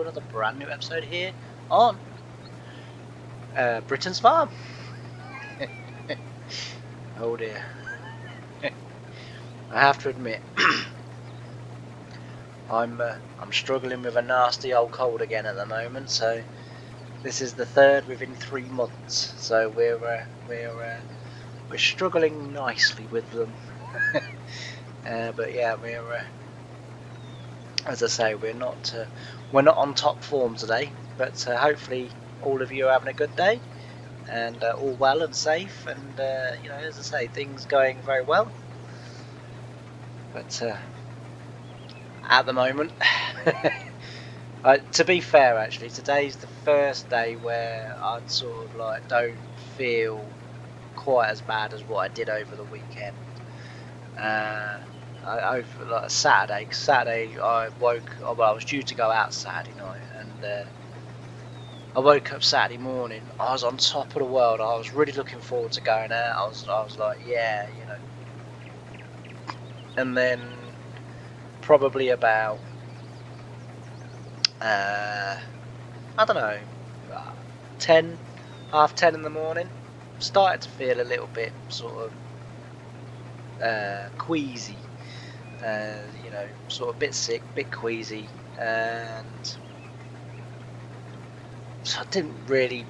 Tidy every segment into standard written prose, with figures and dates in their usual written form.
another brand new episode here on Britain's Farm. Oh dear. I have to admit, I'm struggling with a nasty old cold again at the moment. So this is the third within 3 months. So we're struggling nicely with them. But yeah, as I say, we're not on top form today. But hopefully all of you are having a good day and all well and safe, and as I say, things going very well. But at the moment, to be fair, actually, today's the first day where I sort of like don't feel quite as bad as what I did over the weekend. Over like Saturday. Saturday, I was due to go out Saturday night, and I woke up Saturday morning. I was on top of the world. I was really looking forward to going out. I was like, yeah, And then probably about I don't know, 10, half 10 in the morning, started to feel a little bit sort of queasy, sort of a bit sick, bit queasy, and so I didn't really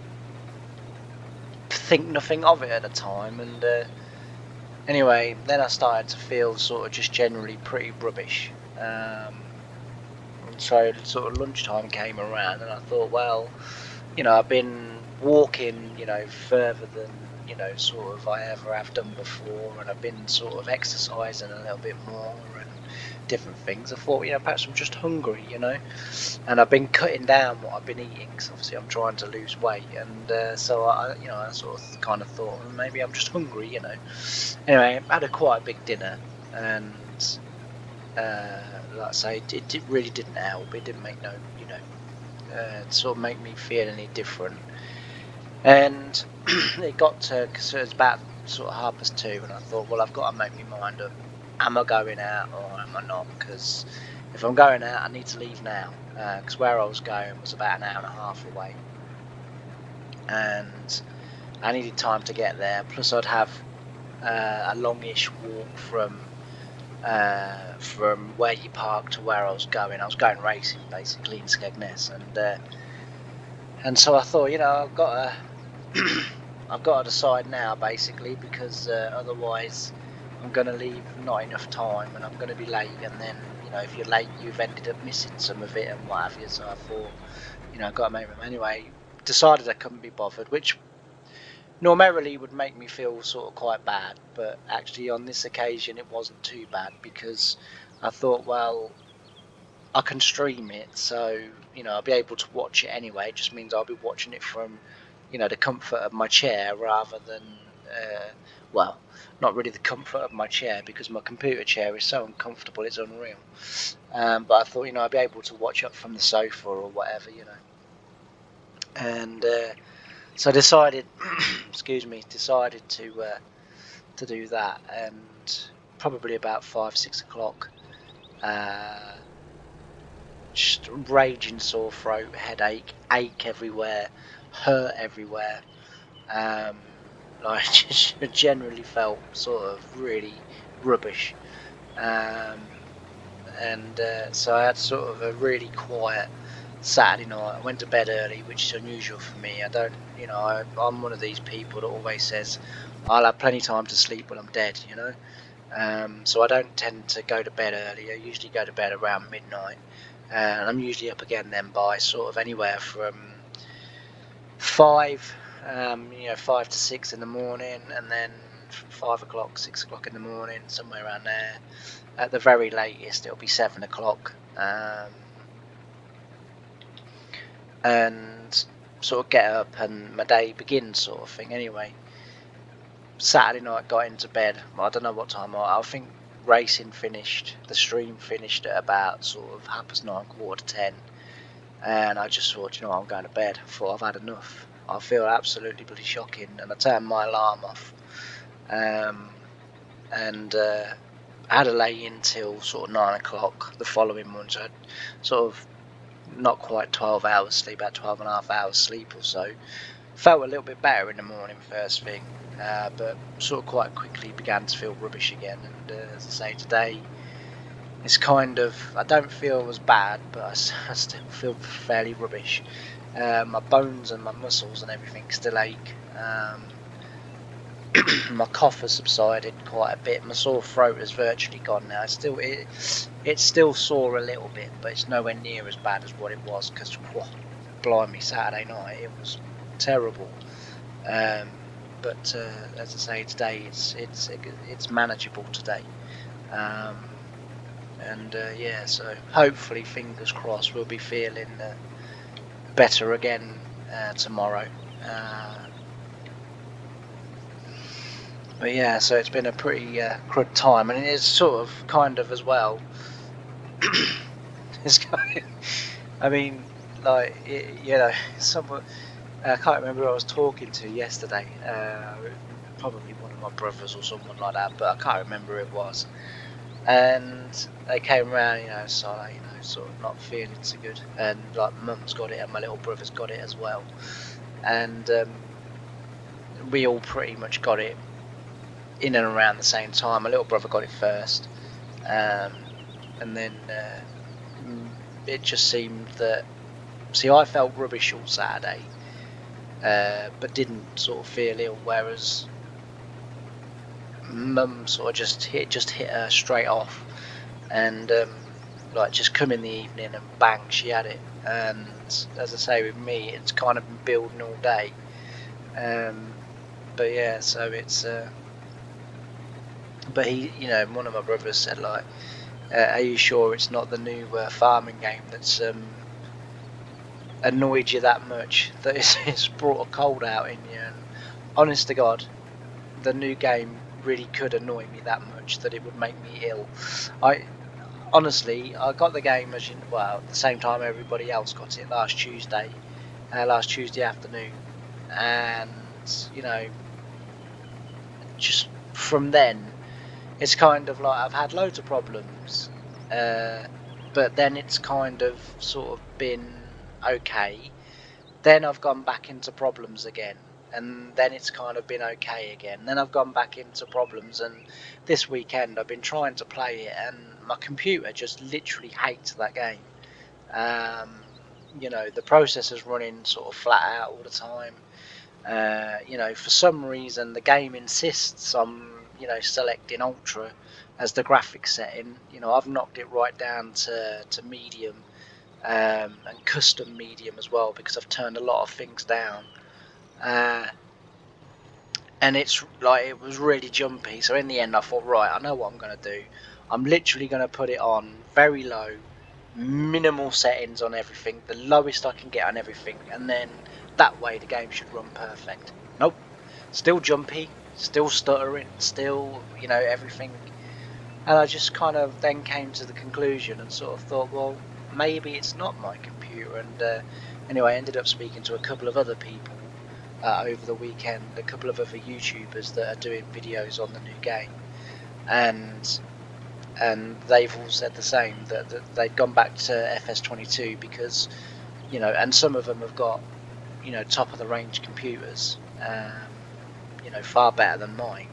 think nothing of it at the time. And anyway, then I started to feel sort of just generally pretty rubbish. So sort of lunchtime came around, and I thought, well, I've been walking, further than, sort of I ever have done before, and I've been sort of exercising a little bit more and different things. I thought, perhaps I'm just hungry, and I've been cutting down what I've been eating, because obviously I'm trying to lose weight, and so I sort of kind of thought, well, maybe I'm just hungry, Anyway, I had a quite big dinner, and like I say, it really didn't help. It didn't make sort of make me feel any different. And it got to, cause it was about sort of 2:30, and I thought, well, I've got to make my mind up. Am I going out or am I not? Because if I'm going out, I need to leave now. Because where I was going was about an hour and a half away, and I needed time to get there. Plus, I'd have a longish walk from where you parked to where I was going. I was going racing basically in Skegness, and so I thought, I've got to decide now basically, because otherwise I'm going to leave not enough time and I'm going to be late, and then if you're late you've ended up missing some of it and what have you. So I thought, I've got to make them anyway. Decided I couldn't be bothered, which normally would make me feel sort of quite bad, but actually on this occasion it wasn't too bad, because I thought, well, I can stream it, so I'll be able to watch it anyway. It just means I'll be watching it from the comfort of my chair, rather than well, not really the comfort of my chair, because my computer chair is so uncomfortable, it's unreal. But I thought I'd be able to watch it from the sofa or whatever, and so I decided decided to do that. And probably about 5-6 o'clock, just raging sore throat, headache, ache everywhere, hurt everywhere. I just generally felt sort of really rubbish. And so I had sort of a really quiet Saturday night. I went to bed early, which is unusual for me. I don't, I'm one of these people that always says I'll have plenty of time to sleep when I'm dead, So I don't tend to go to bed early. I usually go to bed around midnight, and I'm usually up again then by sort of anywhere from 5, 5 to 6 in the morning, and then 5 o'clock, 6 o'clock in the morning, somewhere around there. At the very latest, it'll be 7 o'clock, and sort of get up and my day begins, sort of thing. Anyway, Saturday night, got into bed. I don't know what time. I think racing finished. The stream finished at about sort of 9:30, 10:15, and I just thought, I'm going to bed. I thought, I've had enough. I feel absolutely bloody shocking, and I turned my alarm off. And I had to lay in till sort of 9 o'clock the following morning. So I sort of not quite 12 hours sleep, about 12 and a half hours sleep or so. Felt a little bit better in the morning first thing, but sort of quite quickly began to feel rubbish again. And as I say, today it's kind of, I don't feel as bad, but I still feel fairly rubbish. My bones and my muscles and everything still ache. My cough has subsided quite a bit. My sore throat is virtually gone now. It's still sore a little bit, but it's nowhere near as bad as what it was. Because, blimey, Saturday night it was terrible. But as I say, today it's manageable today. And yeah, so hopefully, fingers crossed, we'll be feeling better again tomorrow. But yeah, so it's been a pretty crud time, and it's sort of kind of as well. It's kind of, I mean, like someone, I can't remember who I was talking to yesterday. Probably one of my brothers or someone like that, but I can't remember who it was. And they came around, so sort of not feeling so good, and like mum's got it and my little brother's got it as well, and we all pretty much got it in and around the same time. My little brother got it first, and then it just seemed that, see, I felt rubbish all Saturday, but didn't sort of feel ill, whereas mum sort of just hit her straight off, and like just come in the evening and bang, she had it. And as I say, with me, it's kind of been building all day. But yeah, so it's but he, one of my brothers said, like, are you sure it's not the new farming game that's annoyed you that much, that it's brought a cold out in you? And honest to God, the new game really could annoy me that much that it would make me ill. Honestly, I got the game at the same time everybody else got it last Tuesday afternoon, and just from then, it's kind of like I've had loads of problems, but then it's kind of sort of been okay. Then I've gone back into problems again, and then it's kind of been okay again. Then I've gone back into problems, and this weekend I've been trying to play it, and my computer just literally hates that game. The processor's running sort of flat out all the time. For some reason the game insists on selecting ultra as the graphics setting. I've knocked it right down to medium, and custom medium as well, because I've turned a lot of things down, and it's like, it was really jumpy. So in the end I thought, right, I know what I'm going to do. I'm literally going to put it on very low, minimal settings on everything, the lowest I can get on everything, and then that way the game should run perfect. Nope, still jumpy, still stuttering, still everything. And I just kind of then came to the conclusion and sort of thought, well, maybe it's not my computer. And anyway, I ended up speaking to a couple of other people over the weekend, a couple of other YouTubers that are doing videos on the new game, and they've all said the same, that they've gone back to FS22 because and some of them have got top of the range computers, far better than mine.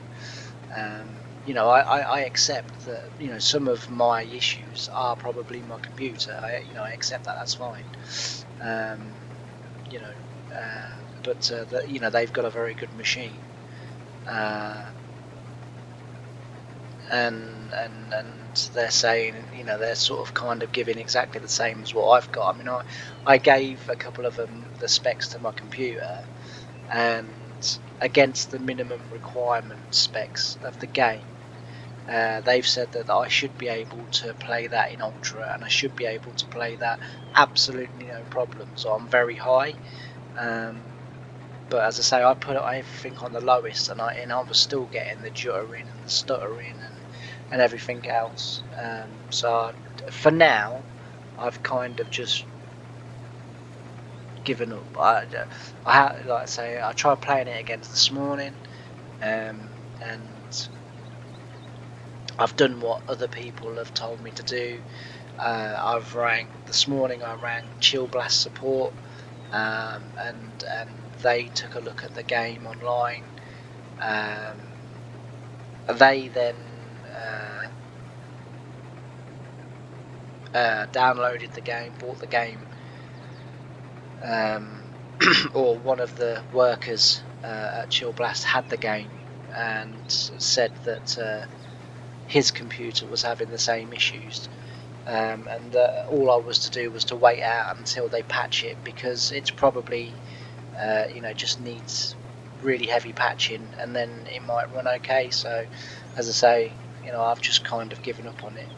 I accept that some of my issues are probably my computer. I accept that. That's fine. But they've got a very good machine, and they're saying they're sort of kind of giving exactly the same as what I've got. I mean, I gave a couple of them the specs to my computer, and against the minimum requirement specs of the game, they've said that I should be able to play that in ultra, and I should be able to play that absolutely no problem. So I'm very high, but as I say, I put everything on the lowest, and I was still getting the juttering and the stuttering and everything else. So for now, I've kind of just given up. Like I say, I tried playing it again this morning, and I've done what other people have told me to do. I've rang this morning. I rang Chill Blast support, and they took a look at the game online. They then downloaded the game, bought the game, or one of the workers at Chill Blast had the game and said that his computer was having the same issues, and all I was to do was to wait out until they patch it, because it's probably just needs really heavy patching, and then it might run okay. So as I say, I've just kind of given up on it,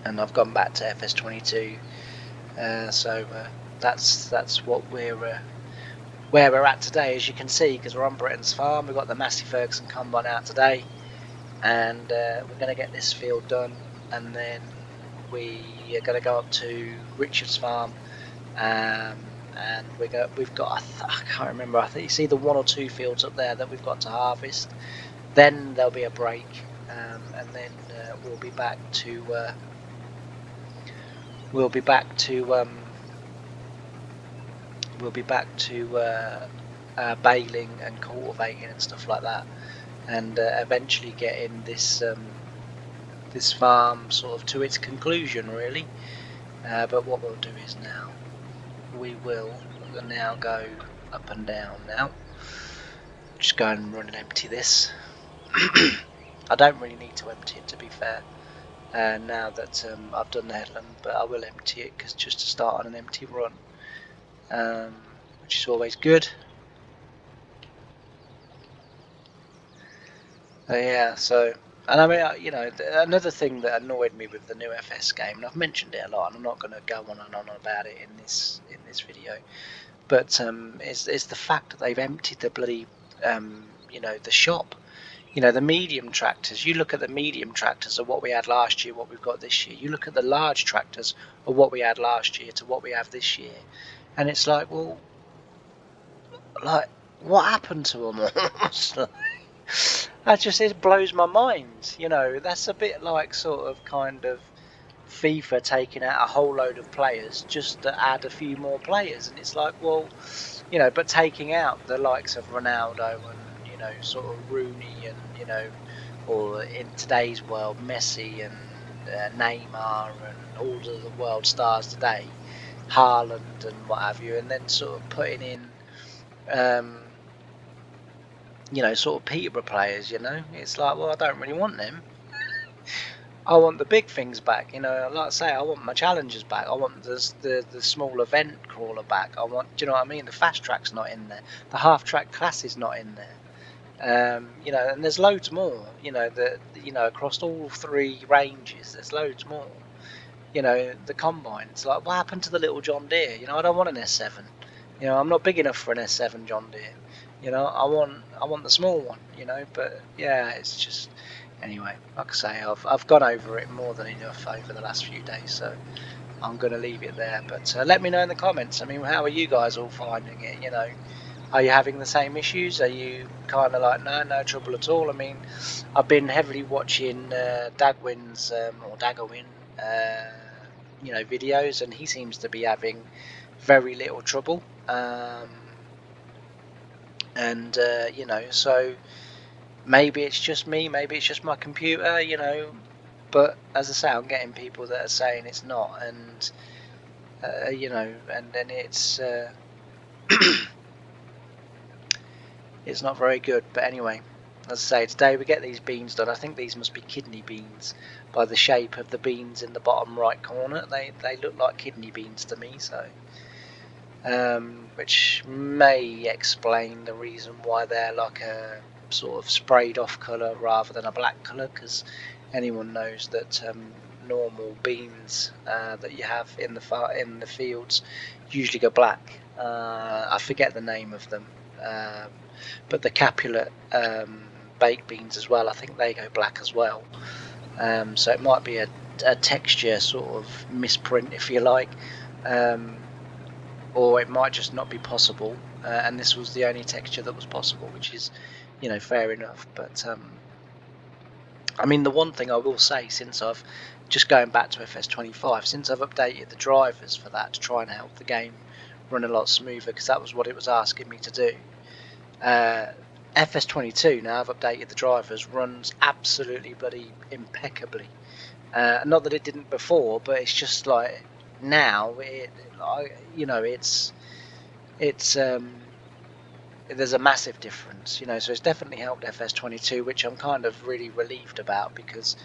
and I've gone back to FS22. So that's what where we're at today, as you can see, because we're on Britain's Farm. We've got the Massey Ferguson Combine out today, and we're going to get this field done, and then we are going to go up to Richard's Farm, and we've got I can't remember, I think it's either 1 or 2 fields up there that we've got to harvest. Then there'll be a break, and then we'll be back to baling and cultivating and stuff like that, and eventually getting this this farm sort of to its conclusion, really. But what we'll do is now we will now go up and down. Now just go and run and empty this. I don't really need to empty it, to be fair, now that I've done the headland, but I will empty it because just to start on an empty run, which is always good. Yeah, so, and I mean, another thing that annoyed me with the new FS game, and I've mentioned it a lot, and I'm not going to go on and on about it in this video, but is the fact that they've emptied the bloody, the shop. The medium tractors. You look at the medium tractors of what we had last year, what we've got this year. You look at the large tractors of what we had last year to what we have this year, and it's like, well, like, what happened to them all? It blows my mind. That's a bit like sort of kind of FIFA taking out a whole load of players just to add a few more players, and it's like, well, but taking out the likes of Ronaldo and sort of Rooney and or in today's world Messi and Neymar and all of the world stars today, Haaland and what have you, and then sort of putting in sort of Peterborough players. It's like, well, I don't really want them. I want the big things back. Like I say, I want my challengers back. I want the small event crawler back. Do you know what I mean? The fast track's not in there. The half track class is not in there. And there's loads more. Across all 3 ranges, there's loads more. The combines. Like, what happened to the little John Deere? I don't want an S7. I'm not big enough for an S7 John Deere. I want the small one. But yeah, it's just. Anyway, like I say, I've gone over it more than enough over the last few days, so I'm going to leave it there. But let me know in the comments. I mean, how are you guys all finding it? Are you having the same issues? Are you kind of like, no trouble at all? I mean, I've been heavily watching Dagwin's or Daggerwin, videos, and he seems to be having very little trouble. So maybe it's just me, maybe it's just my computer, but as I say, I'm getting people that are saying it's not, and and then it's it's not very good. But anyway, as I say, today we get these beans done. I think these must be kidney beans by the shape of the beans in the bottom right corner. They look like kidney beans to me, so which may explain the reason why they're like a sort of sprayed off colour rather than a black colour, because anyone knows that normal beans that you have in the fields usually go black. I forget the name of them, but the Capulet baked beans as well, I think they go black as well. So it might be a texture sort of misprint, if you like, or it might just not be possible, and this was the only texture that was possible, which is fair enough. But I mean, the one thing I will say, since I've just going back to FS25, since I've updated the drivers for that to try and help the game run a lot smoother, because that was what it was asking me to do. FS22, now I've updated the drivers, runs absolutely bloody impeccably. Not that it didn't before, but it's just like now there's a massive difference, so it's definitely helped FS22, which I'm kind of really relieved about, because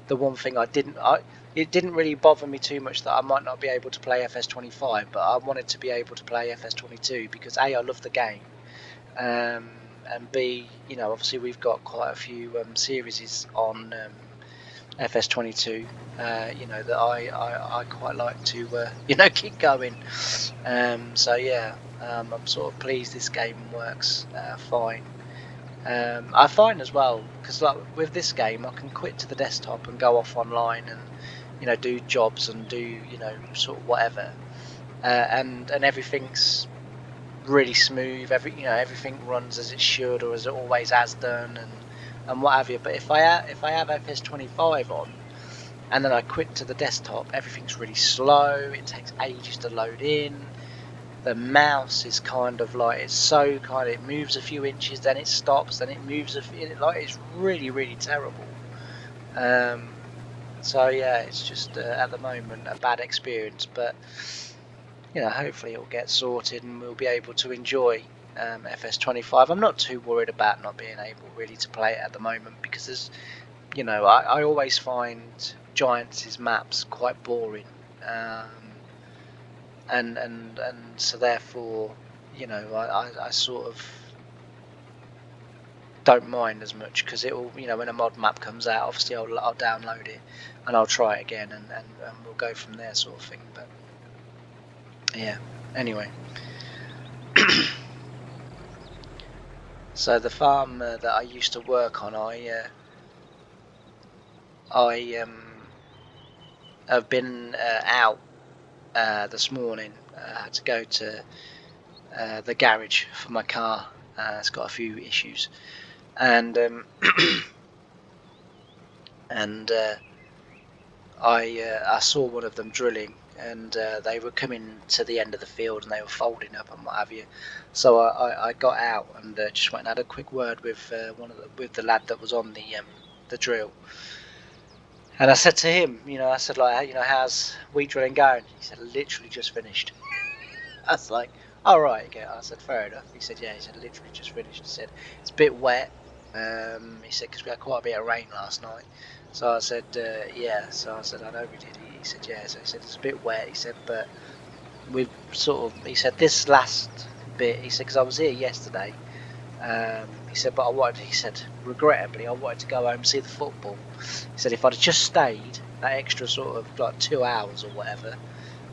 the one thing it didn't really bother me too much that I might not be able to play FS25, but I wanted to be able to play FS22 because A, I love the game, and B, obviously we've got quite a few series on FS22, that I quite like to keep going. So yeah, I'm sort of pleased this game works fine. I find as well, because like with this game, I can quit to the desktop and go off online and do jobs and do sort of whatever, and everything's really smooth. Everything runs as it should, or as it always has done, and what have you. But if I have FS25 on, and then I quit to the desktop, everything's really slow. It takes ages to load in. The mouse is kind of like, it moves a few inches, then it stops, then it moves it's really, really terrible. So yeah, it's just at the moment a bad experience, but hopefully it'll get sorted and we'll be able to enjoy FS25. I'm not too worried about not being able really to play it at the moment, because there's I always find Giants' maps quite boring, and so therefore I sort of don't mind as much, because it will, when a mod map comes out, obviously I'll download it and I'll try it again, and we'll go from there, sort of thing. But yeah, anyway. So the farm that I used to work on, I have been out this morning. I had to go to the garage for my car. It's got a few issues, and and I saw one of them drilling, and they were coming to the end of the field and they were folding up and what have you. So I got out and just went and had a quick word with with the lad that was on the drill. And I said to him, I said, like, how's wheat drilling going? He said, literally just finished. I was like, all right, okay. I said, fair enough. He said, yeah. He said, literally just finished. He said, it's a bit wet. He said, because we had quite a bit of rain last night. So I said, yeah. So I said, I know we did. He said, yeah. So he said, it's a bit wet. He said, but we've he said, this last bit, he said, because I was here yesterday. He said, but he said, regrettably, I wanted to go home and see the football. He said, if I'd have just stayed that extra sort of like 2 hours or whatever,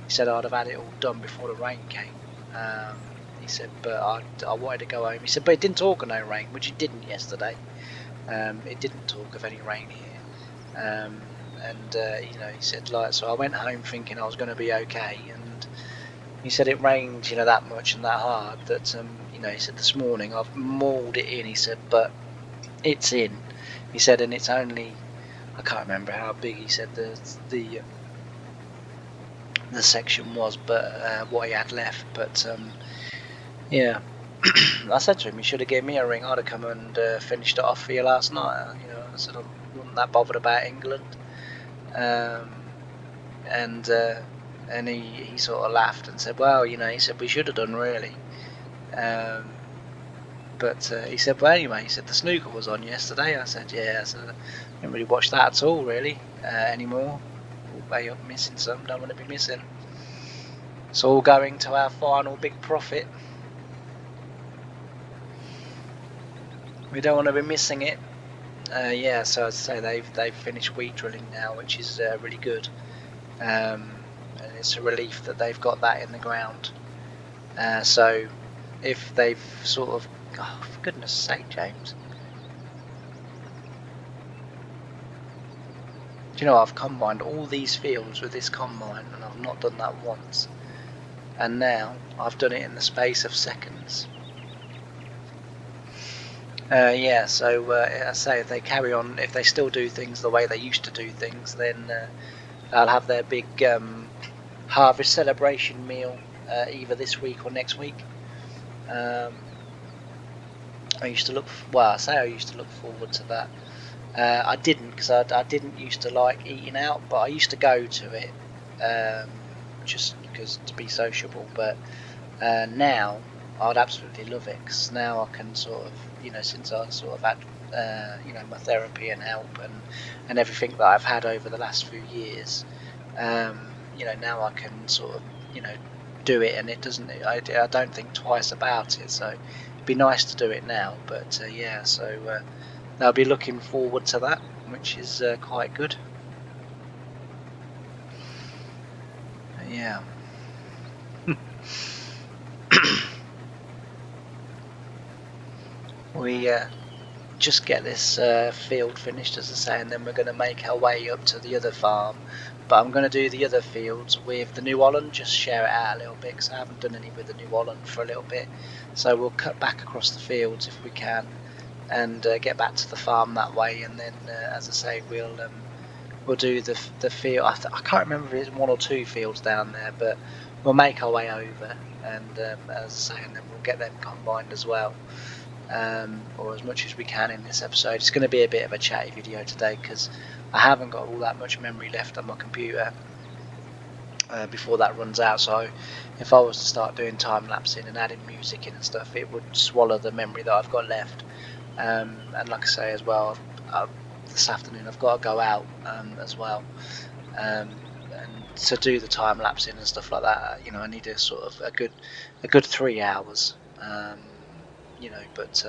he said, I'd have had it all done before the rain came. He said, but I wanted to go home. He said, but it didn't talk of no rain, which it didn't yesterday. It didn't talk of any rain here. He said, like, so I went home thinking I was going to be okay, and he said it rained, that much and that hard that, he said this morning I've mauled it in. He said, but it's in. He said, and it's only, I can't remember how big he said the section was, but what he had left. But yeah, I said to him, you should have given me a ring. I'd have come and finished it off for you last night. I said I wasn't that bothered about England. And he sort of laughed and said, well, he said we should have done really. But he said, well, anyway, he said the snooker was on yesterday. I said, yeah. I said, I didn't really watch that at all, really, anymore. Way up missing some, don't want to be missing. It's all going to our final big profit. We don't want to be missing it. Yeah, so I'd say they've finished wheat drilling now, which is really good. And it's a relief that they've got that in the ground. So if they've sort of, oh, for goodness sake, James. Do you know, I've combined all these fields with this combine, and I've not done that once. And now I've done it in the space of seconds. Yeah, so I say if they carry on, if they still do things the way they used to do things, then they'll have their big harvest celebration meal either this week or next week. I used to look, well, I say I used to look forward to that. I didn't, because I didn't used to like eating out, but I used to go to it just because to be sociable. But now I'd absolutely love it, because now I can sort of, since I sort of had my therapy and help and everything that I've had over the last few years, now I can sort of do it, and it doesn't. I don't think twice about it. So it'd be nice to do it now. But yeah, so I'll be looking forward to that, which is quite good. Yeah. We just get this field finished, as I say, and then we're going to make our way up to the other farm. But I'm going to do the other fields with the New Holland, just share it out a little bit, because I haven't done any with the New Holland for a little bit. So we'll cut back across the fields if we can, and get back to the farm that way. And then, as I say, we'll do the field. I can't remember if it's 1 or 2 fields down there, but we'll make our way over, and as I say, and then we'll get them combined as well. Or as much as we can in this episode. It's going to be a bit of a chatty video today, because I haven't got all that much memory left on my computer before that runs out. So if I was to start doing time lapsing and adding music in and stuff, it would swallow the memory that I've got left. And like I say as well, this afternoon I've got to go out as well, and to do the time lapsing and stuff like that. I need a sort of a good 3 hours. But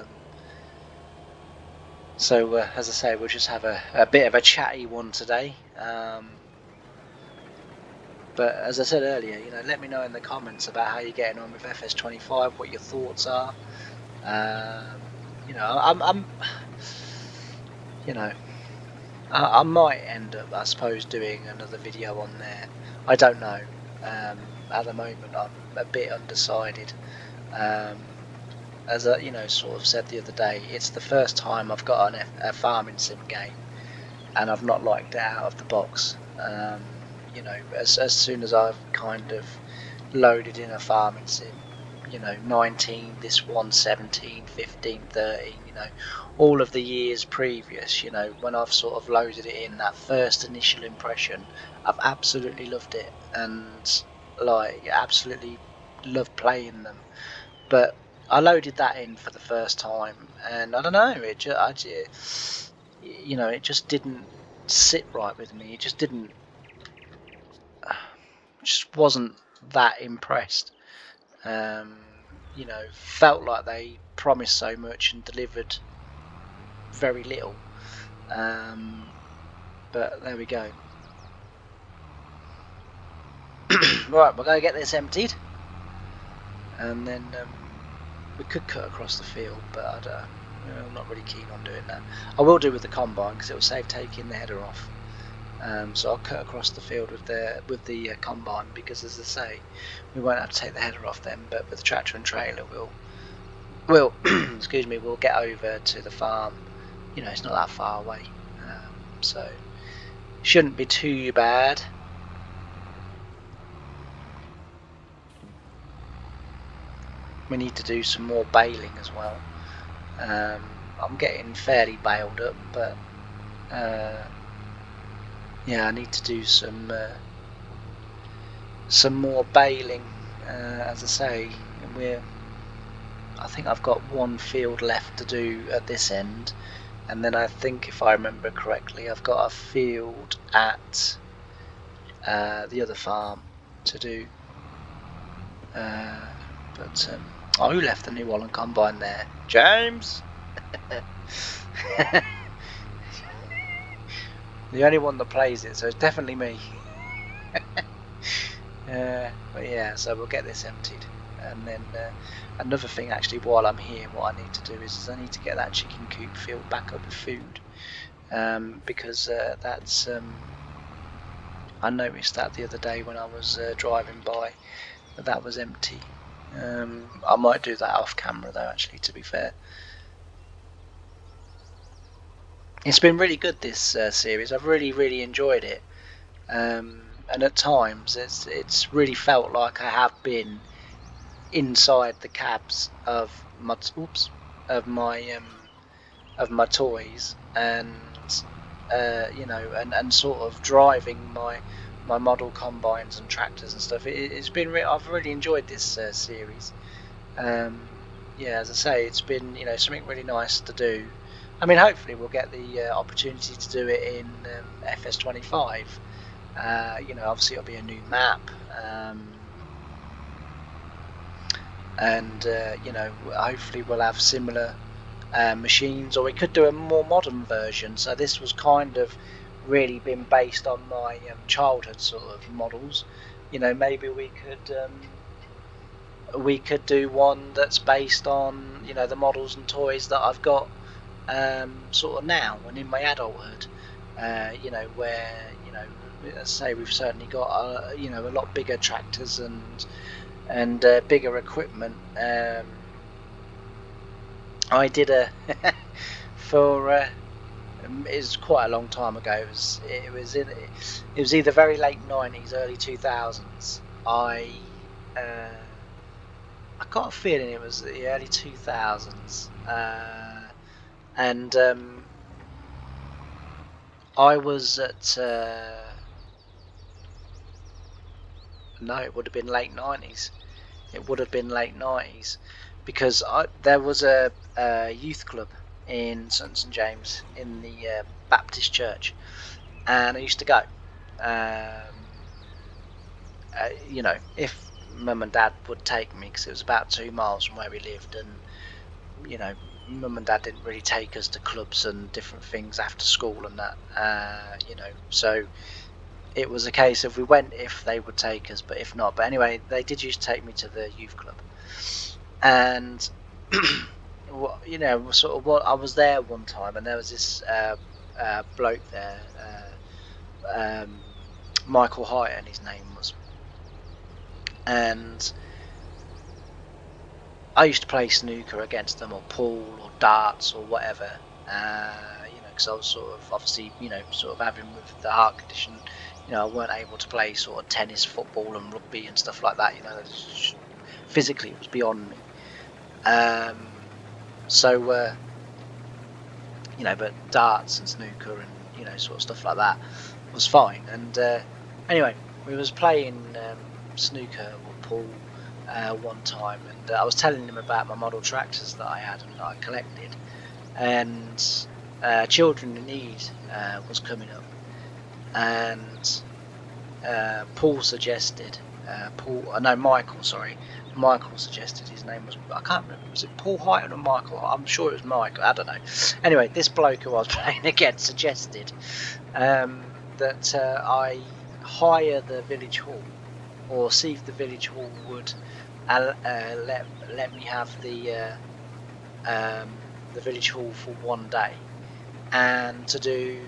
so as I say, we'll just have a bit of a chatty one today. But as I said earlier, let me know in the comments about how you're getting on with FS25, what your thoughts are. I might end up, I suppose, doing another video on there. I don't know. At the moment, I'm a bit undecided. As I, sort of said the other day, it's the first time I've got a farming sim game, and I've not liked it out of the box. As soon as I've kind of loaded in a farming sim, 19, this one, 17, 15, 13, all of the years previous, when I've sort of loaded it in, that first initial impression, I've absolutely loved it, and like absolutely love playing them. But I loaded that in for the first time, and I don't know, it just didn't sit right with me. It just didn't, just wasn't that impressed. Felt like they promised so much and delivered very little. But there we go. Right, we're going to get this emptied, and then we could cut across the field, but I'm not really keen on doing that. I will do with the combine, because it will save taking the header off. So I'll cut across the field with the combine, because as I say, we won't have to take the header off then. But with the tractor and trailer, we'll excuse me, we'll get over to the farm. It's not that far away, so shouldn't be too bad. We need to do some more baling as well. I'm getting fairly baled up, but yeah, I need to do some more baling. As I say, I think I've got one field left to do at this end, and then I think, if I remember correctly, I've got a field at the other farm to do. Who left the New Holland combine there? James. The only one that plays it, so it's definitely me. But yeah, so we'll get this emptied, and then another thing, actually, while I'm here, what I need to do is I need to get that chicken coop filled back up with food, because that's I noticed that the other day when I was driving by, that was empty. I might do that off camera though, actually, to be fair. It's been really good, this series. I've really enjoyed it, and at times it's really felt like I have been inside the cabs of my of my toys, and and sort of driving my model combines and tractors and stuff. It's been I've really enjoyed this series. Yeah, as I say, it's been something really nice to do. I mean, hopefully we'll get the opportunity to do it in FS25. Obviously it'll be a new map, and hopefully we'll have similar machines, or we could do a more modern version. So this was kind of really been based on my childhood sort of models. Maybe we could do one that's based on the models and toys that I've got sort of now and in my adulthood. Where let's say we've certainly got a lot bigger tractors and bigger equipment. I did a for it's quite a long time ago. It was either very late 90s, early 2000s. I got a feeling it was the early 2000s, and I was at no, it would have been late 90s. It would have been late 90s because there was a youth club in St James in the Baptist church, and I used to go. If mum and dad would take me, because it was about 2 miles from where we lived, and mum and dad didn't really take us to clubs and different things after school and that, so it was a case of we went if they would take us, but if not. But anyway, they did used to take me to the youth club, and sort of what I was there one time, and there was this bloke there, Michael Hyton, his name was, and I used to play snooker against them, or pool, or darts, or whatever. Because I was sort of obviously, sort of having with the heart condition, I weren't able to play sort of tennis, football, and rugby and stuff like that. Physically it was beyond me. But darts and snooker and sort of stuff like that was fine. And anyway, we was playing snooker or pool one time, and I was telling him about my model tractors that I had and that I collected, and Children in Need was coming up, and Michael suggested, his name was, I can't remember, was it Paul Hyton or Michael? I'm sure it was Michael, I don't know. Anyway, this bloke who I was playing against suggested that I hire the village hall, or see if the village hall would let me have the village hall for one day, and to do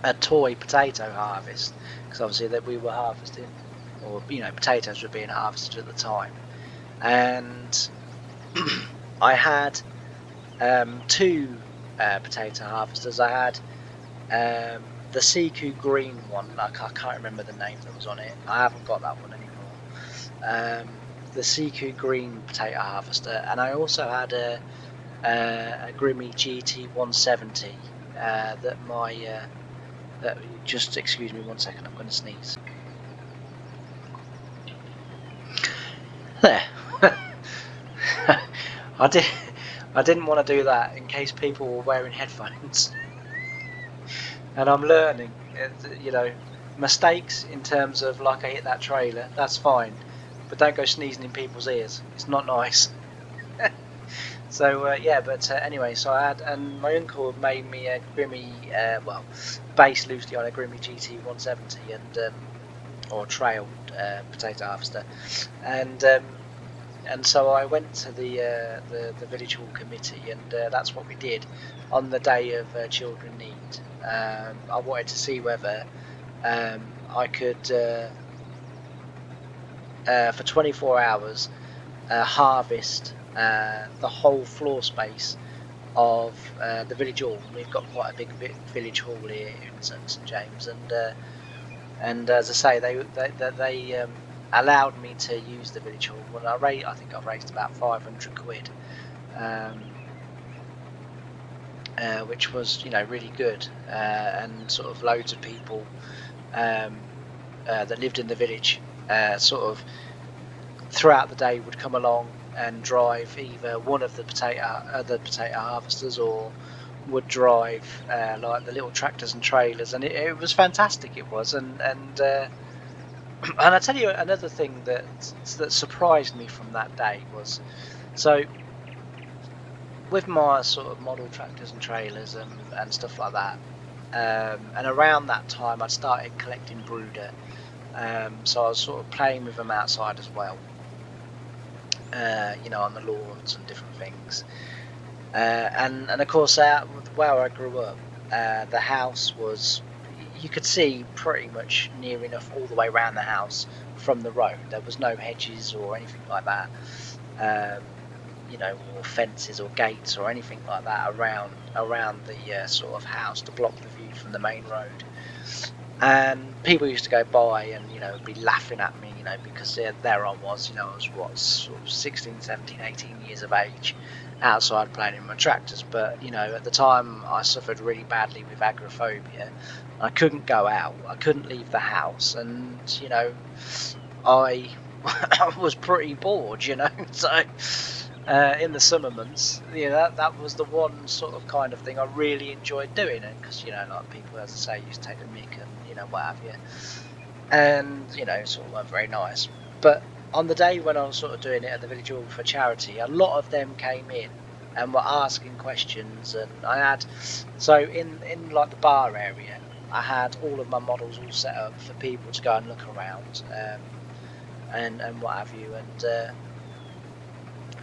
a toy potato harvest, because obviously that we were harvesting, or potatoes were being harvested at the time, and I had two potato harvesters. I had the Siku green one. I can't remember the name that was on it. I haven't got that one anymore. The Siku green potato harvester, and I also had a Grimme GT 170 that my just excuse me 1 second, I'm going to sneeze. There. I didn't want to do that in case people were wearing headphones. And I'm learning, mistakes in terms of, like, I hit that trailer, that's fine, but don't go sneezing in people's ears. It's not nice. So anyway, so I had, and my uncle had made me a Grimme, based loosely on a Grimme GT 170 and or trail potato harvester, and so I went to the village hall committee, and that's what we did on the day of Children Need. I wanted to see whether I could for 24 hours harvest the whole floor space the village hall. We've got quite a big village hall here in St James, and as I say, they allowed me to use the village hall. Well, I think I raised about 500 quid, um, which was really good, and sort of loads of people that lived in the village sort of throughout the day would come along and drive either one of the potato harvesters, or would drive like the little tractors and trailers, and it was fantastic. It was, and I tell you another thing that surprised me from that day was, so with my sort of model tractors and trailers and stuff like that, and around that time I'd started collecting brooder, so I was sort of playing with them outside as well, on the lawns and different things. And of course, out where I grew up, the house was, you could see pretty much near enough all the way around the house from the road. There was no hedges or anything like that, or fences or gates or anything like that around the sort of house to block the view from the main road. And people used to go by and be laughing at me, because there I was, I was sort of 16, 17, 18 years of age, outside playing in my tractors. But at the time I suffered really badly with agoraphobia. I couldn't go out, I couldn't leave the house, and I I was pretty bored, so in the summer months, that was the one sort of kind of thing I really enjoyed doing it, because like people, as I say, used to take the mick and what have you, and sort of weren't very nice. But on the day when I was sort of doing it at the village hall for charity, a lot of them came in and were asking questions, and I had, so in like the bar area, I had all of my models all set up for people to go and look around, and what have you,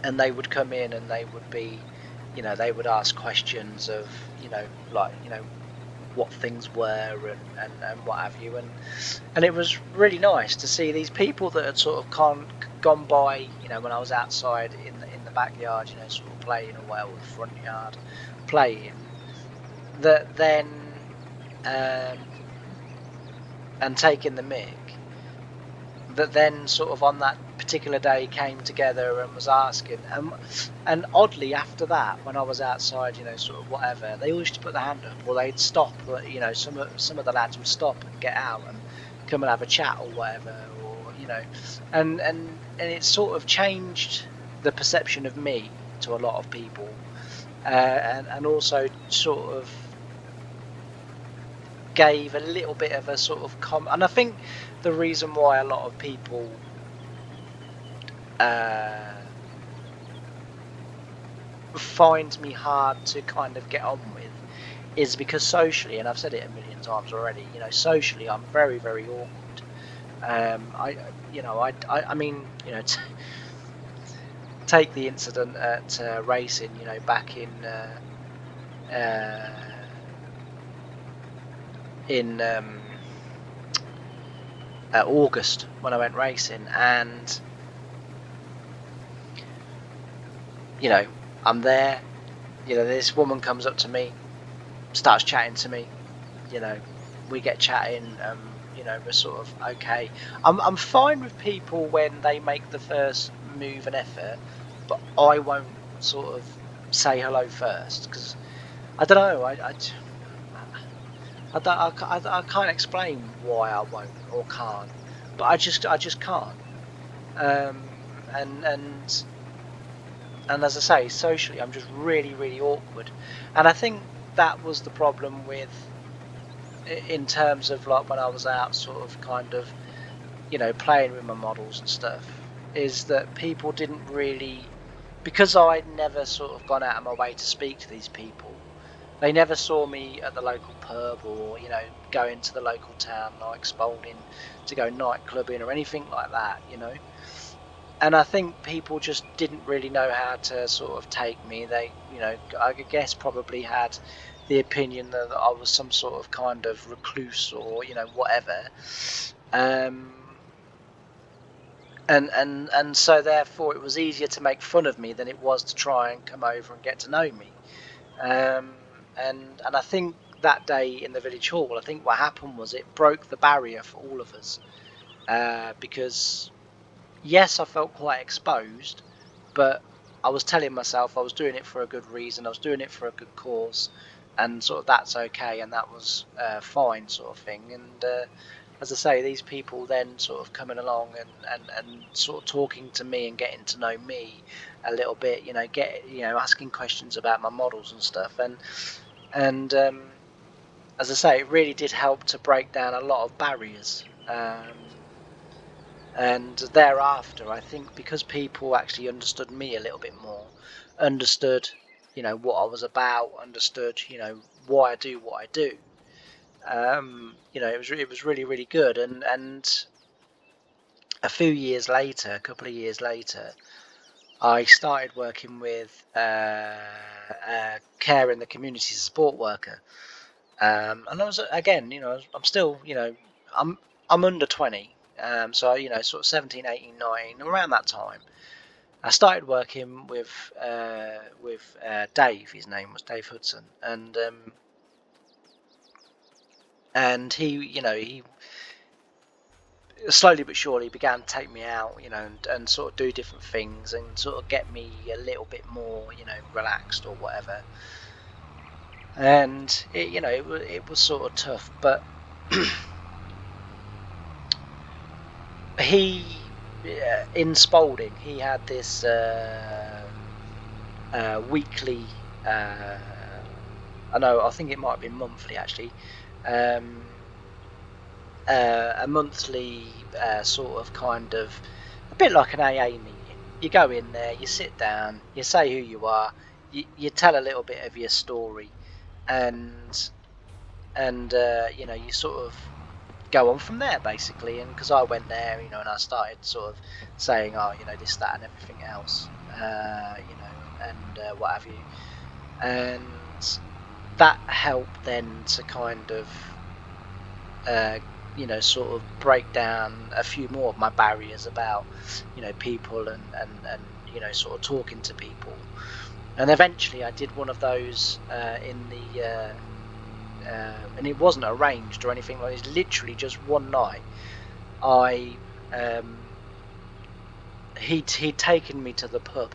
and they would come in and they would be, they would ask questions of, like, what things were, and what have you, and it was really nice to see these people that had sort of gone by, when I was outside in the backyard, sort of playing, or well, the front yard playing, that then and taking the mick, that then sort of on that particular day came together and was asking, and oddly after that, when I was outside, sort of whatever, they all used to put their hand up, or they'd stop, some of the lads would stop and get out and come and have a chat or whatever, or and it sort of changed the perception of me to a lot of people, and also sort of gave a little bit of a sort of and I think the reason why a lot of people find me hard to kind of get on with is because socially, and I've said it a million times already, socially I'm very, very awkward. I mean, take the incident at racing, back in August when I went racing, and I'm there, this woman comes up to me, starts chatting to me, we get chatting, we're sort of okay. I'm fine with people when they make the first move and effort, but I won't sort of say hello first, because I don't know, I can't explain why I won't or can't, but I just can't. And as I say, socially, I'm just really, really awkward, and I think that was the problem with, in terms of like when I was out, sort of kind of, playing with my models and stuff, is that people didn't really, because I'd never sort of gone out of my way to speak to these people. They never saw me at the local pub, or going to the local town like Spalding to go night clubbing or anything like that, And I think people just didn't really know how to sort of take me. They, I guess probably had the opinion that I was some sort of kind of recluse, or whatever. And so therefore it was easier to make fun of me than it was to try and come over and get to know me. Um, and I think that day in the village hall, I think what happened was it broke the barrier for all of us, because yes, I felt quite exposed, but I was telling myself I was doing it for a good reason. I was doing it for a good cause, and sort of that's okay, and that was fine, sort of thing. And as I say, these people then sort of coming along and sort of talking to me and getting to know me a little bit, asking questions about my models and stuff, and as I say, it really did help to break down a lot of barriers. And thereafter, I think because people actually understood me a little bit more, understood, what I was about, understood, why I do what I do. It was really really good. And a few years later, a couple of years later, I started working with care in the community support worker. And I was again, I'm still, I'm under 20. So sort of 17, 18, 19, around that time. I started working with Dave. His name was Dave Hudson, and he slowly but surely began to take me out, and sort of do different things and sort of get me a little bit more, relaxed or whatever. And it was sort of tough, but he in Spalding he had this weekly. I think it might have been monthly actually. Um, a monthly sort of kind of a bit like an AA meeting. You go in there, you sit down, you say who you are, you tell a little bit of your story, and you sort of go on from there basically. And because I went there, and I started sort of saying, oh, this, that, and everything else, and what have you, and that helped then to kind of sort of break down a few more of my barriers about, people and sort of talking to people. And eventually I did one of those in the and it wasn't arranged or anything like this. Literally just one night, I he'd taken me to the pub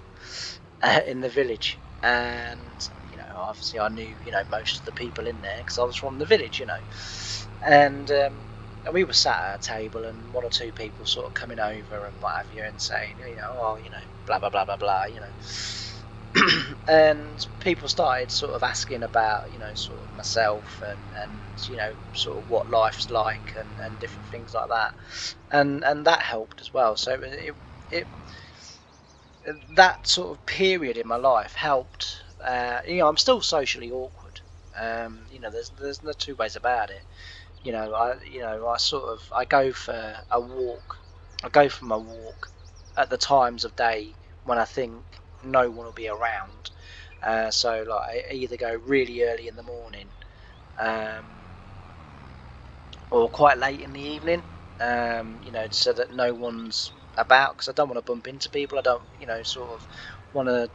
in the village, and obviously I knew most of the people in there because I was from the village, and we were sat at a table, and one or two people sort of coming over and what have you, and saying, oh, blah blah blah blah blah, and people started sort of asking about, sort of myself and sort of what life's like and different things like that, and that helped as well. So it that sort of period in my life helped. I'm still socially awkward. There's no two ways about it. I sort of I go for a walk. I go for my walk at the times of day when I think no one will be around. So like I either go really early in the morning, um, or quite late in the evening. So that no one's about, because I don't want to bump into people. I don't, sort of want to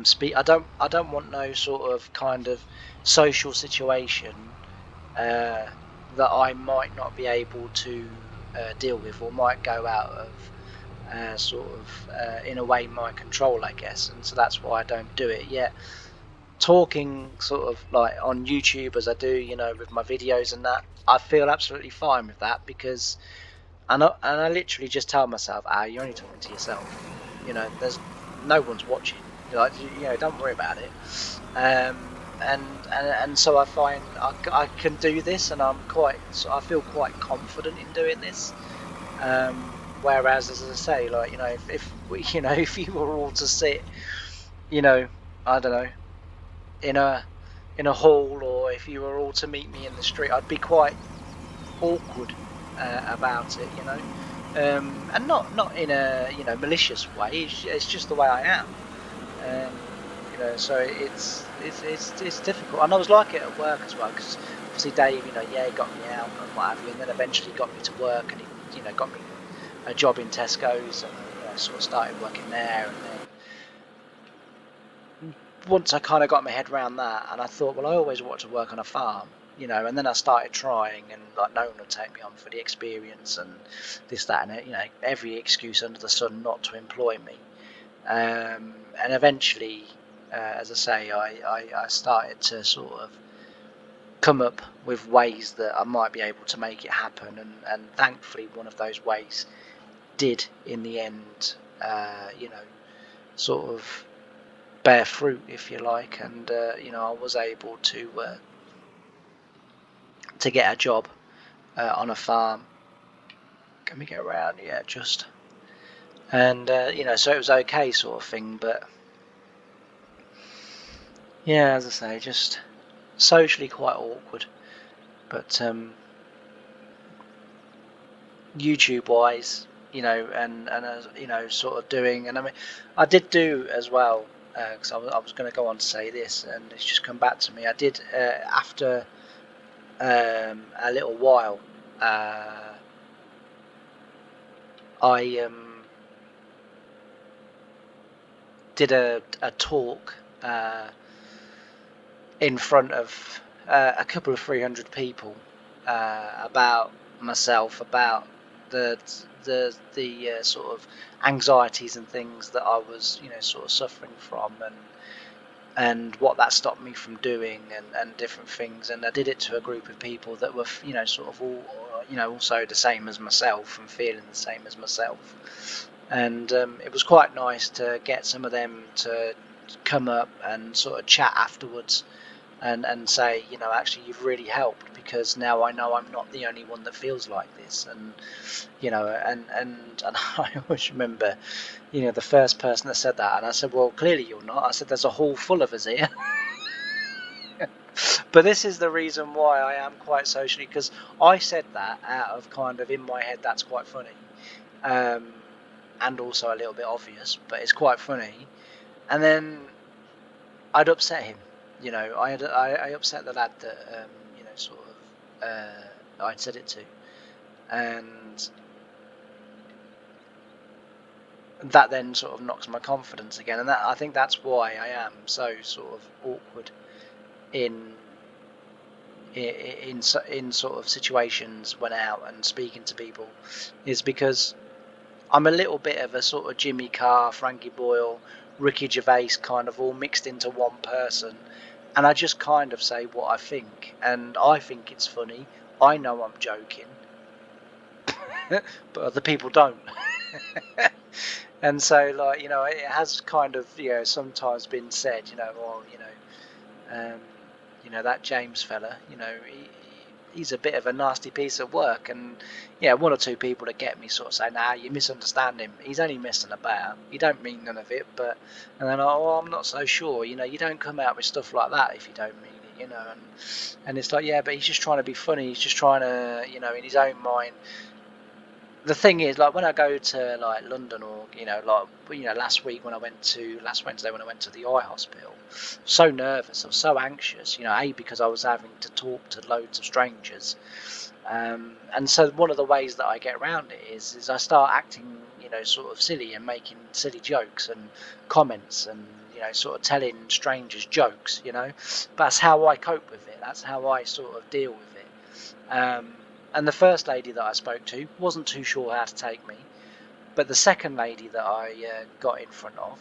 speak. I don't want no sort of kind of social situation uh, that I might not be able to deal with, or might go out of in a way my control, I guess. And so that's why I don't do it yet. Talking sort of like on YouTube as I do, with my videos and that, I feel absolutely fine with that, because I literally just tell myself, you're only talking to yourself. There's no one's watching. Don't worry about it. And so I find I can do this, and I feel quite confident in doing this. Whereas, as I say, like, if if you were all to sit, I don't know, in a hall, or if you were all to meet me in the street, I'd be quite awkward about it, and not in a malicious way. It's just the way I am. So it's difficult, and I was like it at work as well, because obviously Dave, he got me out and what have you, and then eventually got me to work, and he got me a job in Tesco's, and sort of started working there, and then once I kind of got my head around that, and I thought, well, I always wanted to work on a farm, and then I started trying, and like no one would take me on for the experience and this, that, and it, every excuse under the sun not to employ me. And eventually, as I say, I started to sort of come up with ways that I might be able to make it happen, and thankfully one of those ways did in the end, sort of bear fruit, if you like, and I was able to get a job on a farm. Can we get around? Yeah, just. And so it was okay, sort of thing. But yeah, as I say, just socially quite awkward. But YouTube wise, and sort of doing, and I mean, I did do as well, because I was going to go on to say this, and it's just come back to me. I did, after a little while, I did a talk in front of a couple of 300 people about myself, about the sort of anxieties and things that I was sort of suffering from, and what that stopped me from doing, and different things. And I did it to a group of people that were sort of all also the same as myself and feeling the same as myself. And it was quite nice to get some of them to come up and sort of chat afterwards, and say, actually you've really helped, because now I know I'm not the only one that feels like this. And and I always remember, the first person that said that, and I said, well, clearly you're not. I said, there's a hall full of us here. But this is the reason why I am quite socially, because I said that out of kind of, in my head, that's quite funny, and also a little bit obvious, but it's quite funny. And then I'd upset him. I upset the lad that sort of I'd said it to, and that then sort of knocks my confidence again. And I think that's why I am so sort of awkward in sort of situations when out and speaking to people, is because I'm a little bit of a sort of Jimmy Carr, Frankie Boyle, Ricky Gervais kind of all mixed into one person, and I just kind of say what I think, and I think it's funny. I know I'm joking, but other people don't. And so, like, it has kind of, sometimes been said, well, that James fella, he's a bit of a nasty piece of work. And yeah, one or two people that get me sort of say, nah, you misunderstand him. He's only messing about. He don't mean none of it. But, and then, oh, I'm not so sure. You don't come out with stuff like that if you don't mean it, and it's like, yeah, but he's just trying to be funny. He's just trying to, in his own mind. The thing is, like, when I go to like London, or last Wednesday when I went to the eye hospital, so nervous, I was so anxious, because I was having to talk to loads of strangers, and so one of the ways that I get around it is I start acting, sort of silly, and making silly jokes and comments, and sort of telling strangers jokes. That's how I cope with it. That's how I sort of deal with it. And the first lady that I spoke to wasn't too sure how to take me, but the second lady that I got in front of,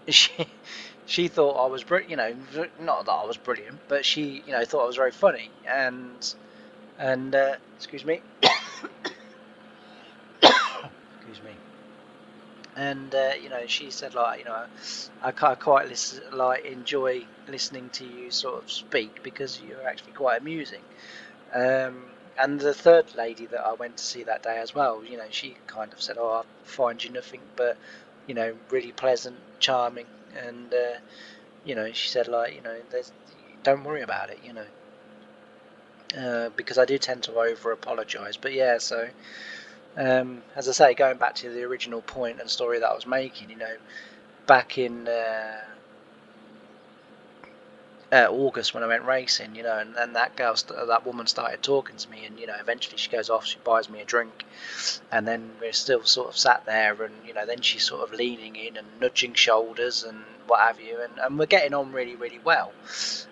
she thought I was not that I was brilliant, but she thought I was very funny, and excuse me, excuse me, and she said, like, I quite enjoy listening to you sort of speak, because you're actually quite amusing. And the third lady that I went to see that day as well, she kind of said, oh, I find you nothing but, really pleasant, charming. And, she said, like, don't worry about it, because I do tend to over apologise. But yeah, so, as I say, going back to the original point and story that I was making, back in August when I went racing, and then that woman started talking to me, and eventually she goes off, she buys me a drink, and then we're still sort of sat there, and then she's sort of leaning in and nudging shoulders and what have you, and we're getting on really, really well.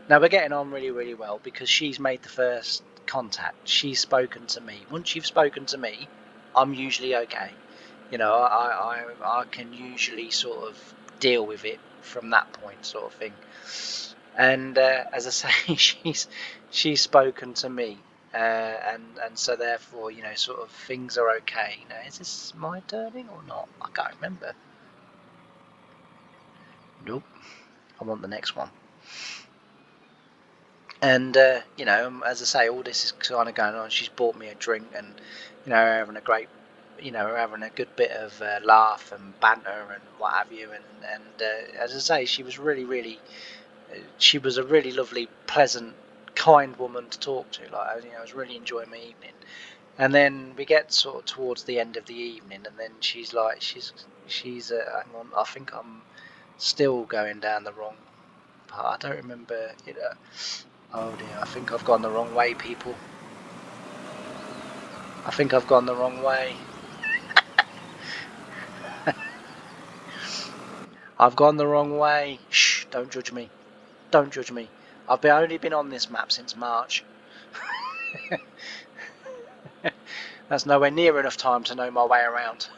Now we're getting on really, really well because she's made the first contact. She's spoken to me. Once you've spoken to me, I'm usually okay. You know, I can usually sort of deal with it from that point, sort of thing. And as I say, she's spoken to me, and so therefore, you know, sort of things are okay. Now, is this my turning or not? I can't remember. Nope. I want the next one. And you know, as I say, all this is kind of going on. She's bought me a drink, and you know, we're having a great, you know, we're having a good bit of laugh and banter and what have you. And as I say, she was really, really, she was a really lovely, pleasant, kind woman to talk to. Like, you know, I was really enjoying my evening. And then we get sort of towards the end of the evening, and then she's like, she's hang on, I think I'm still going down the wrong part. I don't remember it. Oh dear, I think I've gone the wrong way, people. I think I've gone the wrong way. I've gone the wrong way. Shh, don't judge me. Don't judge me. I've only been on this map since March. That's nowhere near enough time to know my way around.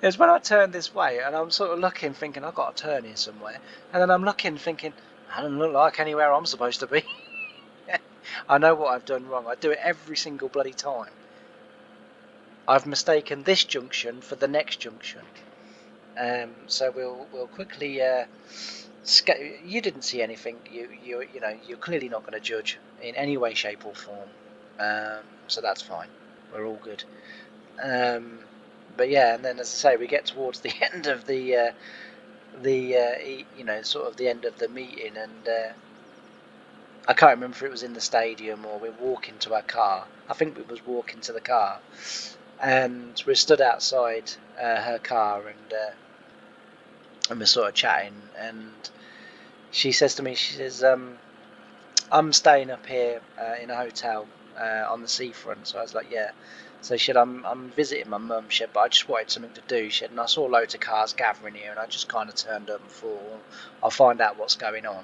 It's when I turn this way and I'm sort of looking, thinking I've got to turn here somewhere. And then I'm looking, thinking, I don't look like anywhere I'm supposed to be. I know what I've done wrong. I do it every single bloody time. I've mistaken this junction for the next junction. So we'll quickly. You didn't see anything. You know, you're clearly not going to judge in any way, shape, or form. So that's fine. We're all good. But yeah, and then as I say, we get towards the end of the you know, sort of the end of the meeting, and I can't remember if it was in the stadium or we're walking to our car. I think we was walking to the car, and we're stood outside her car, and we're sort of chatting, and she says to me, she says, I'm staying up here in a hotel on the seafront. So I was like, yeah. So she said, I'm visiting my mum, she said, but I just wanted something to do. She said, and I saw loads of cars gathering here, and I just kind of turned up and thought, well, I'll find out what's going on.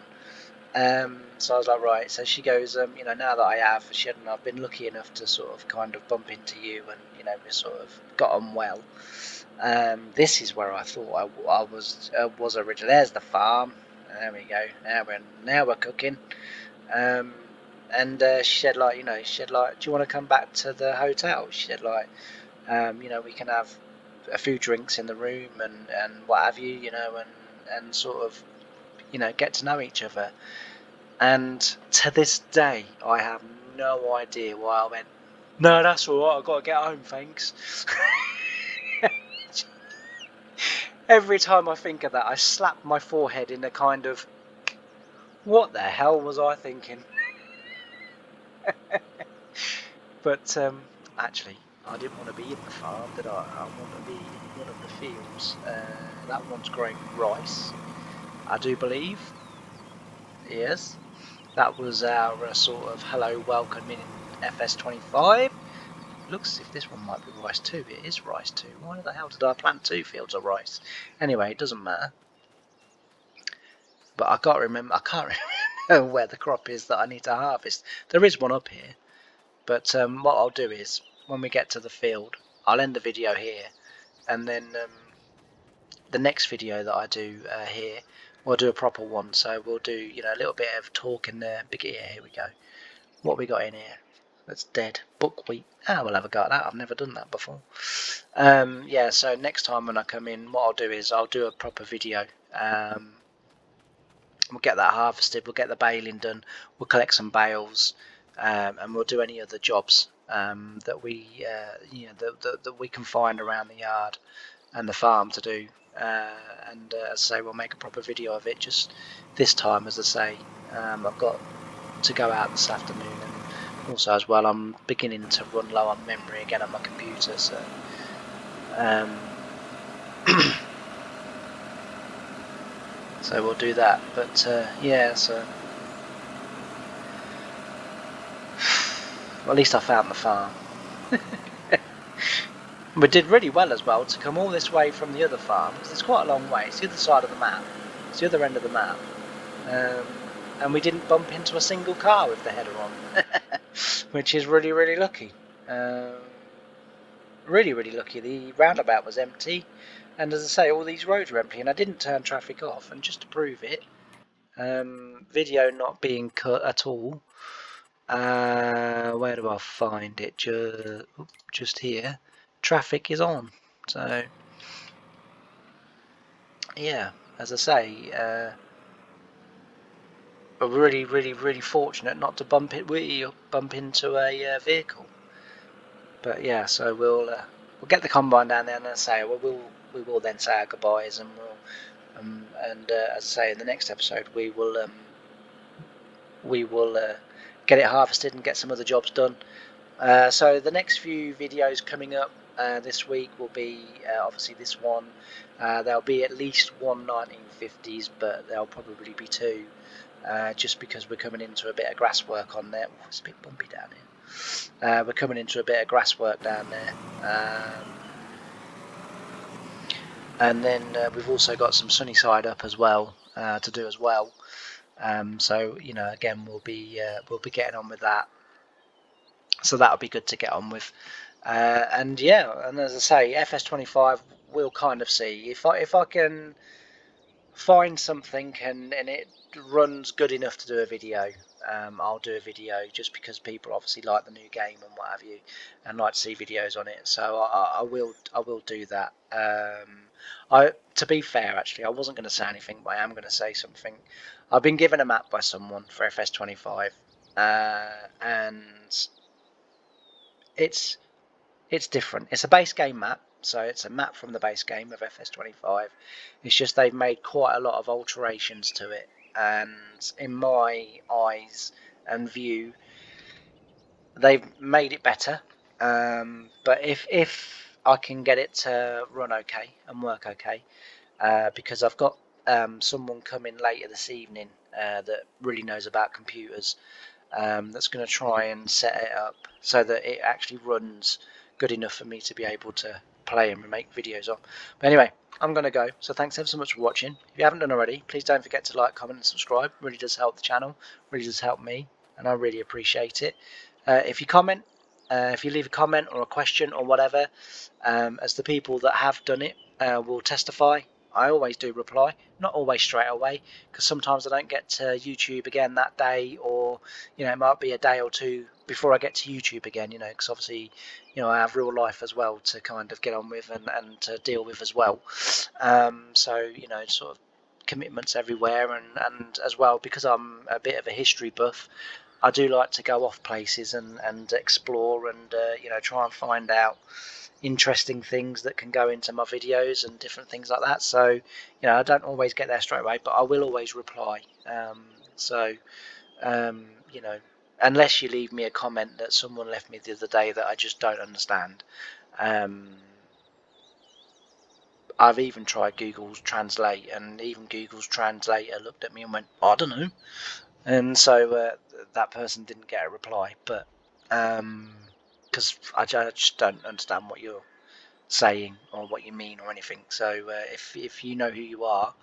So I was like, right. So she goes, you know, now that I have, she said, and I've been lucky enough to sort of kind of bump into you, and you know, we sort of got on well. This is where I thought I was originally. There's the farm. There we go. Now we're cooking. And she said, like, you know, she said, like, do you want to come back to the hotel? She said, like, you know, we can have a few drinks in the room and what have you, you know, and sort of, you know, get to know each other. And to this day, I have no idea why I went, no, that's all right, I've got to get home, thanks. Every time I think of that, I slap my forehead in a kind of, what the hell was I thinking? But actually, I didn't want to be in the farm, did I? I want to be in one of the fields. That one's growing rice, I do believe. Yes. That was our sort of hello, welcome in FS25. Looks as if this one might be rice too. It is rice too. Why the hell did I plant 2 fields of rice? Anyway, it doesn't matter. But I can't remember where the crop is that I need to harvest. There is one up here. But what I'll do is, when we get to the field, I'll end the video here, and then the next video that I do here, we'll do a proper one. So we'll do, you know, a little bit of talking there. Here we go. What we got in here? That's dead. Buckwheat. We'll have a go at that. I've never done that before. Yeah, so next time when I come in, what I'll do is I'll do a proper video. We'll get that harvested. We'll get the baling done. We'll collect some bales. And we'll do any other jobs that we, you know, that we can find around the yard and the farm to do. And as I say, we'll make a proper video of it. Just this time, as I say, I've got to go out this afternoon, and also as well, I'm beginning to run low on memory again on my computer. So, so we'll do that. But yeah, so. Well, at least I found the farm. We did really well as well to come all this way from the other farm, because it's quite a long way. It's the other side of the map. It's the other end of the map. And we didn't bump into a single car with the header on, which is really, really lucky. Really, really lucky. The roundabout was empty, and as I say, all these roads were empty, and I didn't turn traffic off. And just to prove it, video not being cut at all. Where do I find it? Just here. Traffic is on. So yeah, as I say, we're really, really, really fortunate not to bump into a vehicle. But yeah, so we'll get the combine down there, and as I say, we will then say our goodbyes, and as I say, in the next episode we will get it harvested and get some other jobs done. So the next few videos coming up this week will be obviously this one. There'll be at least one 1950s, but there'll probably be two, just because we're coming into a bit of grass work on there. Oh, it's a bit bumpy down here. We're coming into a bit of grass work down there. And then we've also got some sunny side up as well to do as well. So again, we'll be getting on with that. So that'll be good to get on with. And yeah, and as I say, FS25, we'll kind of see if I can find something and it runs good enough to do a video. I'll do a video, just because people obviously like the new game and what have you, and like to see videos on it. So I will do that. To be fair, actually, I wasn't going to say anything, but I am going to say something. I've been given a map by someone for FS25, and it's different. It's a base game map, so it's a map from the base game of FS25. It's just they've made quite a lot of alterations to it, and in my eyes and view, they've made it better. But if I can get it to run okay and work okay, because I've got someone coming later this evening that really knows about computers, that's going to try and set it up so that it actually runs good enough for me to be able to play and make videos on. But anyway, I'm going to go. So thanks ever so much for watching. If you haven't done already, please don't forget to like, comment and subscribe. It really does help the channel, really does help me, and I really appreciate it. If you leave a comment or a question or whatever, as the people that have done it will testify, I always do reply, not always straight away, because sometimes I don't get to YouTube again that day, or it might be a day or two before I get to YouTube again, because obviously I have real life as well to kind of get on with and to deal with as well. So sort of commitments everywhere, and as well, because I'm a bit of a history buff, I do like to go off places and explore and try and find out interesting things that can go into my videos and different things like that. So I don't always get there straight away, but I will always reply. So unless you leave me a comment that someone left me the other day that I just don't understand. I've even tried Google's Translate, and even Google's Translator looked at me and went, I don't know. And so that person didn't get a reply, but because I just don't understand what you're saying or what you mean or anything. So if you know who you are,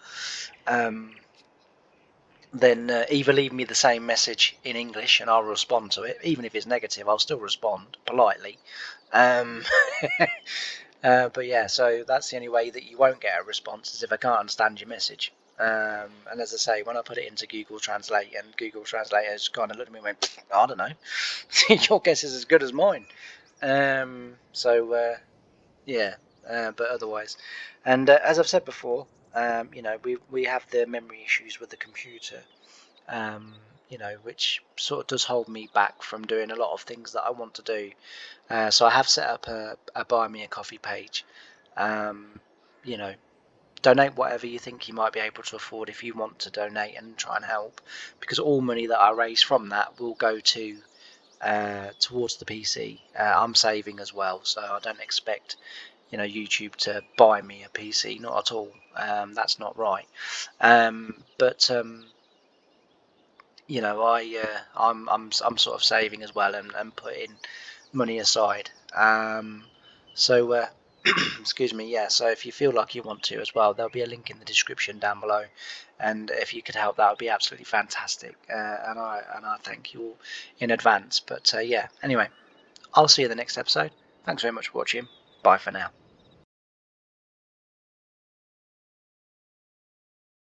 then either leave me the same message in English and I'll respond to it. Even if it's negative, I'll still respond politely. But yeah, so that's the only way that you won't get a response, is if I can't understand your message. And as I say, when I put it into Google Translate, and Google Translate has kind of looked at me and went, I don't know, your guess is as good as mine. Yeah, but otherwise, and as I've said before, we have the memory issues with the computer, which sort of does hold me back from doing a lot of things that I want to do. So I have set up a Buy Me a Coffee page. Donate whatever you think you might be able to afford if you want to donate and try and help, because all money that I raise from that will go to towards the PC. I'm saving as well, so I don't expect YouTube to buy me a PC, not at all. That's not right. But I'm sort of saving as well and putting money aside. So excuse me, yeah, so if you feel like you want to as well, there'll be a link in the description down below, and if you could help, that would be absolutely fantastic, and I thank you all in advance. But yeah, anyway, I'll see you in the next episode. Thanks very much for watching. Bye for now.